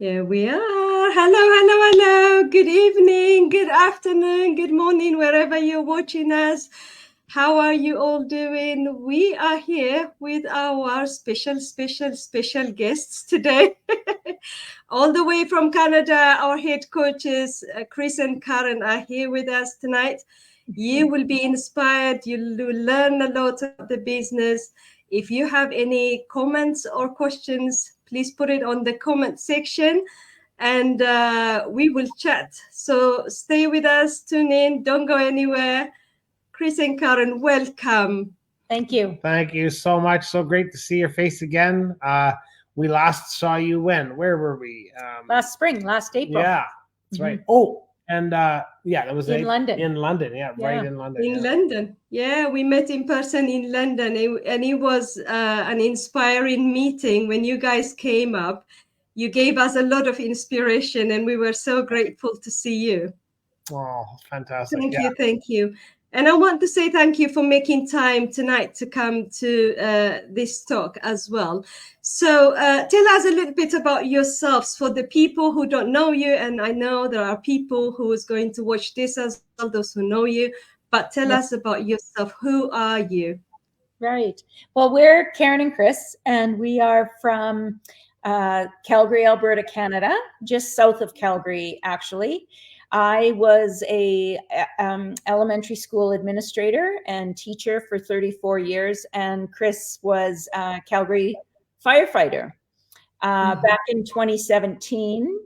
Here we are. Hello, hello, hello. Good evening, good afternoon, good morning, wherever you're watching us. How are you all doing? We are here with our special guests today. All the way from Canada, our head coaches, Chris and Karen, are here with us tonight. You will be inspired. You'll learn a lot of the business. If you have any comments or questions, please put it on the comment section and we will chat. So stay with us, tune in, don't go anywhere. Chris and Karen, welcome. Thank you. Thank you so much. So great to see your face again. We last saw you when? Where were we? Last spring, last April. Yeah, that's right. Oh, and yeah, that was In London. In London, yeah, Yeah. right in London. In yeah. London. Yeah, we met in person in London, and it was an inspiring meeting. When you guys came up, you gave us a lot of inspiration, and we were so grateful to see you. Oh, fantastic. Thank you. And I want to say thank you for making time tonight to come to this talk as well. So tell us a little bit about yourselves for the people who don't know you. And I know there are people who is going to watch this as well, those who know you. But tell us about yourself. Who are you? Right. Well, we're Karen and Chris, and we are from Calgary, Alberta, Canada, just south of Calgary, actually. I was a elementary school administrator and teacher for 34 years, and Chris was a Calgary firefighter. Back in 2017,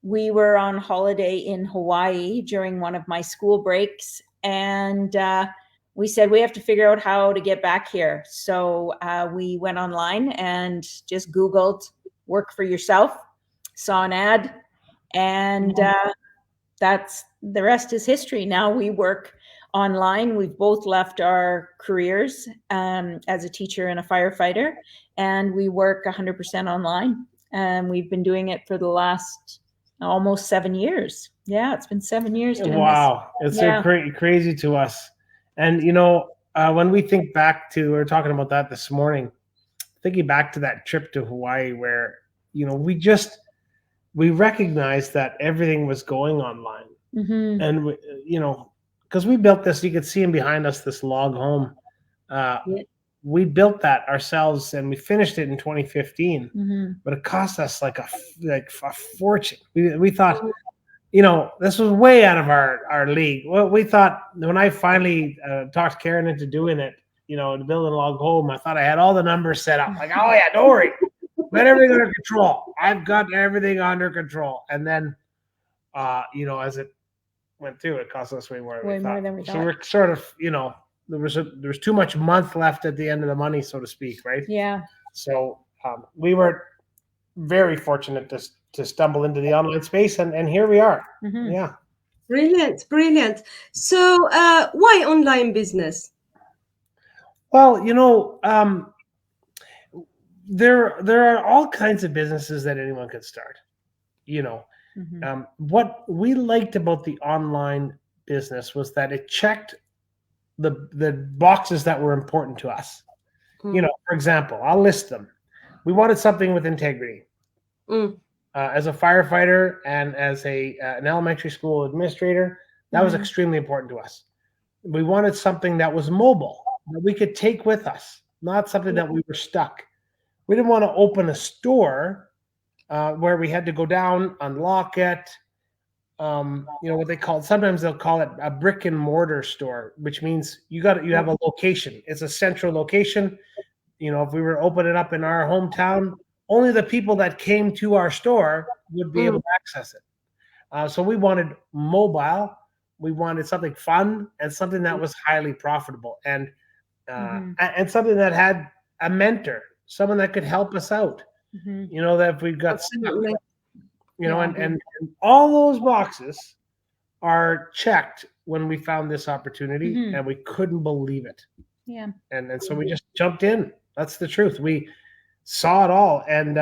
we were on holiday in Hawaii during one of my school breaks, and we said we have to figure out how to get back here. So we went online and just Googled work for yourself, saw an ad, and that's the rest is history. Now we work online. We've both left our careers as a teacher and a firefighter, and we work 100% online. And we've been doing it for the last almost 7 years. Yeah, it's been 7 years doing wow, this. It's so crazy to us. And you know, when we think back to, we were talking about that this morning, thinking back to that trip to Hawaii, where you know we recognized that everything was going online. Mm-hmm. And we, you know, because we built this, you could see him behind us, this log home. We built that ourselves, and we finished it in 2015. Mm-hmm. But it cost us like a fortune. We thought, you know, this was way out of our league. Well, we thought when I finally talked Karen into doing it, you know, to build a log home, I thought I had all the numbers set up. Like, oh yeah, don't worry. Got everything under control. I've got everything under control. And then, you know, as it went through, it cost us way more than we thought. So we're sort of, you know, there was too much month left at the end of the money, so to speak, right? Yeah. So we were very fortunate to stumble into the online space, and here we are. Mm-hmm. Yeah. Brilliant. So why online business? Well, you know, there are all kinds of businesses that anyone can start. You know, what we liked about the online business was that it checked the boxes that were important to us. You know, for example, I'll list them. We wanted something with integrity. As a firefighter and as an elementary school administrator, that was extremely important to us. We wanted something that was mobile, that we could take with us, not something that we were stuck. We didn't want to open a store where we had to go down, unlock it. You know what they call it? Sometimes they'll call it a brick and mortar store, which means you have a location. It's a central location. You know, if we were to open it up in our hometown, only the people that came to our store would be able to access it. So we wanted mobile. We wanted something fun and something that was highly profitable, and something that had a mentor, someone that could help us out. You know, that if we've got stuck, you know, and all those boxes are checked when we found this opportunity, and we couldn't believe it. Yeah. And so we just jumped in. That's the truth. We saw it all, and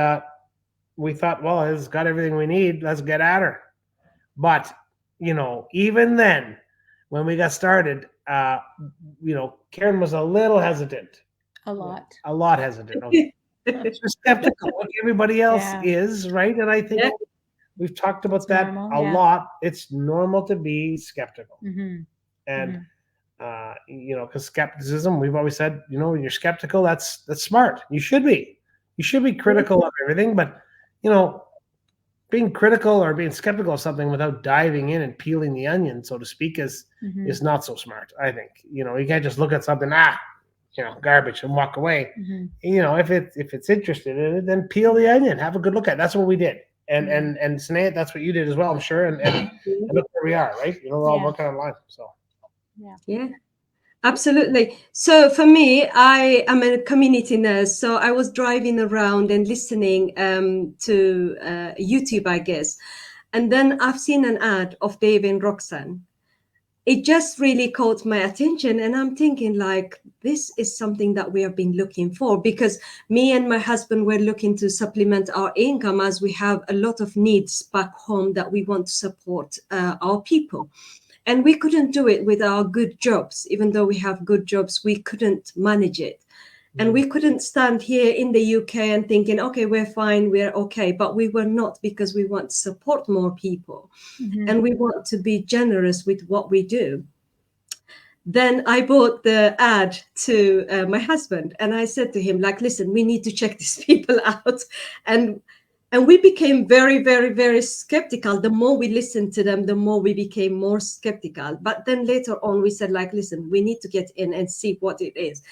we thought, well, it's got everything we need. Let's get at her. But, you know, even then, when we got started, you know, Karen was a little hesitant. A lot hesitant. Okay. Skeptical, like everybody else is, right? And I think We've talked about It's that normal, a yeah. lot. It's normal to be skeptical. Mm-hmm. And you know, because skepticism, we've always said, you know, when you're skeptical, that's smart. You should be. You should be critical of everything, but you know, being critical or being skeptical of something without diving in and peeling the onion, so to speak, is not so smart. I think, you know, you can't just look at something, you know, garbage, and walk away. You know, if it's interested in it, then peel the onion, have a good look at it. That's what we did. And Sinead, that's what you did as well, I'm sure. And look where we are, right? You know, we're all working online. So yeah. Absolutely. So for me, I am a community nurse. So I was driving around and listening to YouTube, I guess. And then I've seen an ad of Dave and Roxanne. It just really caught my attention. And I'm thinking, like, this is something that we have been looking for, because me and my husband were looking to supplement our income, as we have a lot of needs back home that we want to support our people. And we couldn't do it with our good jobs. Even though we have good jobs, we couldn't manage it. And we couldn't stand here in the UK and thinking, okay, we're fine, we're okay. But we were not, because we want to support more people. And we want to be generous with what we do. Then I brought the ad to my husband, and I said to him, like, listen, we need to check these people out. And we became very, very, very skeptical. The more we listened to them, the more we became more skeptical. But then later on, we said, like, listen, we need to get in and see what it is.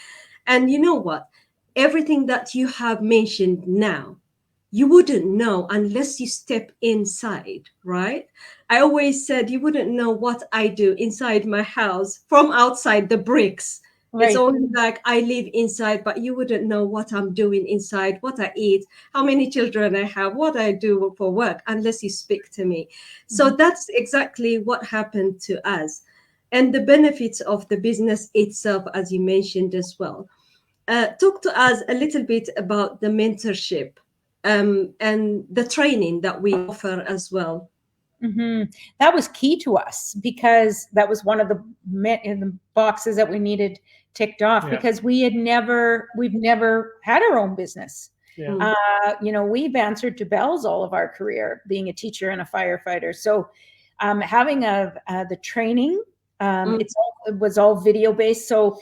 And you know what? Everything that you have mentioned now, you wouldn't know unless you step inside, right? I always said you wouldn't know what I do inside my house from outside the bricks. Right. It's only like I live inside, but you wouldn't know what I'm doing inside, what I eat, how many children I have, what I do for work, unless you speak to me. So that's exactly what happened to us. And the benefits of the business itself, as you mentioned as well. Talk to us a little bit about the mentorship and the training that we offer as well. That was key to us, because that was one of the boxes that we needed ticked off, because we've never had our own business. You know, we've answered to bells all of our career, being a teacher and a firefighter. So having the training, it was all video based. So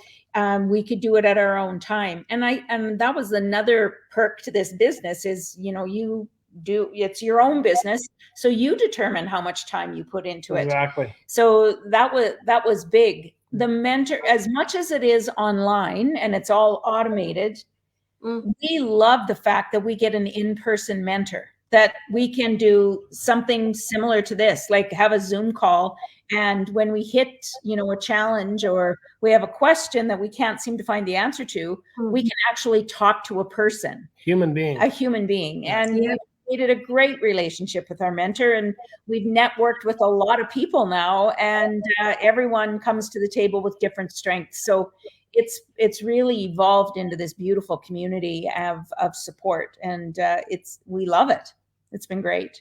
we could do it at our own time. And that was another perk to this business is, you know, it's your own business, so you determine how much time you put into it. Exactly. So that was big. The mentor, as much as it is online and it's all automated, we love the fact that we get an in-person mentor, that we can do something similar to this, like have a Zoom call. And when we hit, you know, a challenge, or we have a question that we can't seem to find the answer to, we can actually talk to a person, a human being. And we created a great relationship with our mentor, and we've networked with a lot of people now, and everyone comes to the table with different strengths. So it's really evolved into this beautiful community of support, and we love it. It's been great.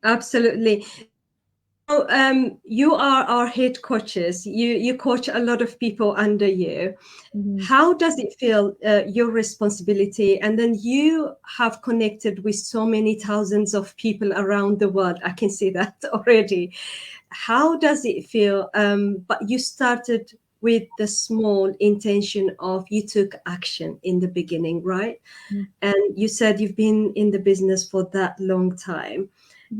Absolutely. So, you are our head coaches. You coach a lot of people under you. How does it feel, your responsibility? And then you have connected with so many thousands of people around the world. I can see that already. How does it feel? But you started with the small intention of, you took action in the beginning, right? And you said you've been in the business for that long time.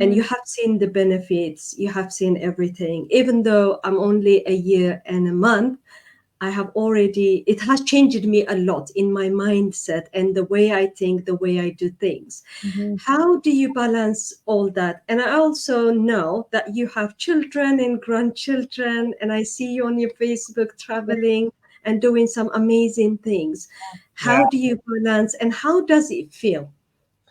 And you have seen the benefits, you have seen everything. Even though I'm only a year and a month, it has changed me a lot in my mindset and the way I think, the way I do things. How do you balance all that? And I also know that you have children and grandchildren, and I see you on your Facebook traveling and doing some amazing things. How do you balance, and how does it feel?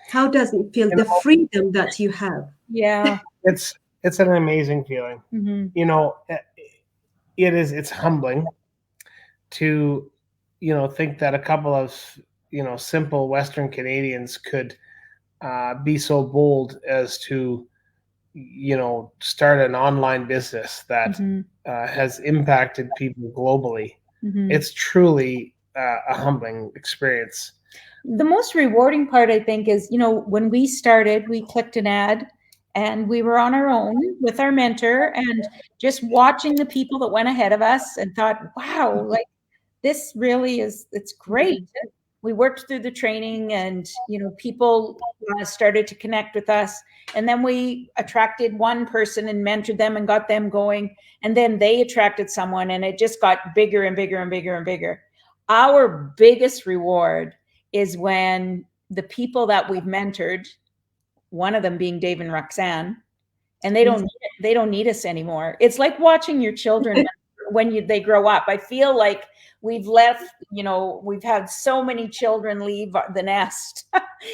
How does it feel, the freedom that you have? Yeah. It's an amazing feeling. You know, it's humbling to, you know, think that a couple of, you know, simple Western Canadians could be so bold as to, you know, start an online business that has impacted people globally. It's truly a humbling experience. The most rewarding part, I think, is, you know, when we started, we clicked an ad And we were on our own with our mentor and just watching the people that went ahead of us and thought, wow, like this really is, it's great. We worked through the training and, people started to connect with us. And then we attracted one person and mentored them and got them going. And then they attracted someone and it just got bigger and bigger and bigger and bigger. Our biggest reward is when the people that we've mentored, one of them being Dave and Roxanne, and they don't need us anymore. It's like watching your children when they grow up. I feel like we've left, we've had so many children leave the nest,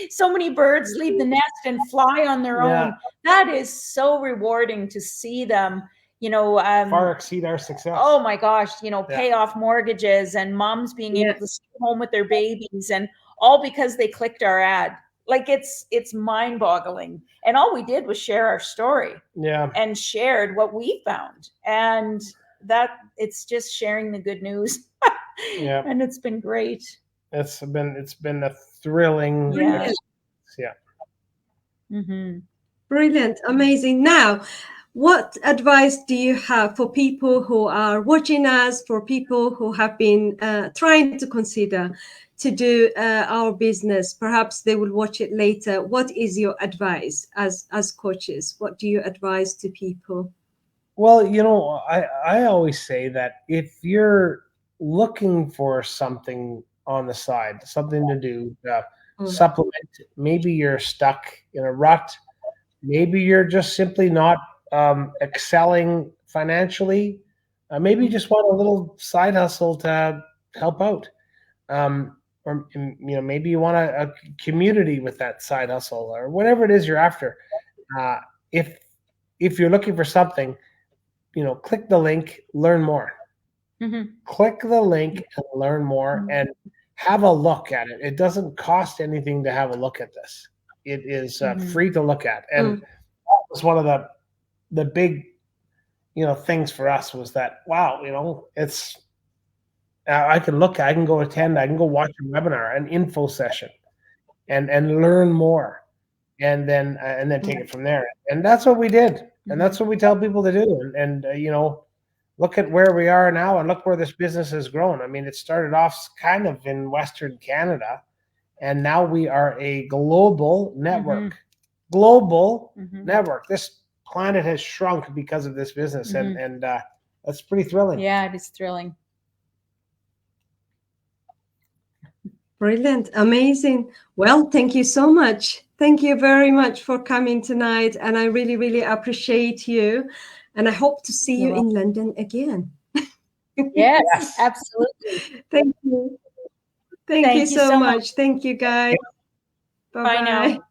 so many birds leave the nest and fly on their own. That is so rewarding to see them, far exceed our success. Oh my gosh, pay off mortgages and moms being able to stay home with their babies, and all because they clicked our ad. Like it's mind-boggling. And all we did was share our story. And shared what we found. And that it's just sharing the good news. And it's been great. It's been a thrilling Brilliant, amazing. Now, what advice do you have for people who are watching us, for people who have been trying to consider to do our business? Perhaps they will watch it later. What is your advice as coaches? What do you advise to people? Well, I always say that if you're looking for something on the side, something to do, supplement, maybe you're stuck in a rut, maybe you're just simply not excelling financially, maybe you just want a little side hustle to help out, or maybe you want a community with that side hustle, or whatever it is you're after. If you're looking for something, click the link, learn more. Click the link and learn more, and have a look at it. It doesn't cost anything to have a look at this. It is free to look at, and that was one of the big things for us, was that, wow, it's I can go attend, I can go watch a webinar, an info session, and learn more, and then take it from there. And that's what we did, and that's what we tell people to do. And look at where we are now, and look where this business has grown. I mean, it started off kind of in Western Canada, and now we are a global network. Network. This planet has shrunk because of this business, and that's pretty thrilling. Yeah, it is thrilling. Brilliant, amazing. Well, thank you so much. Thank you very much for coming tonight, and I really, really appreciate you. And I hope to see you in London again. Yes, absolutely. Thank you. Thank you so much. Thank you, guys. Bye-bye. Bye now.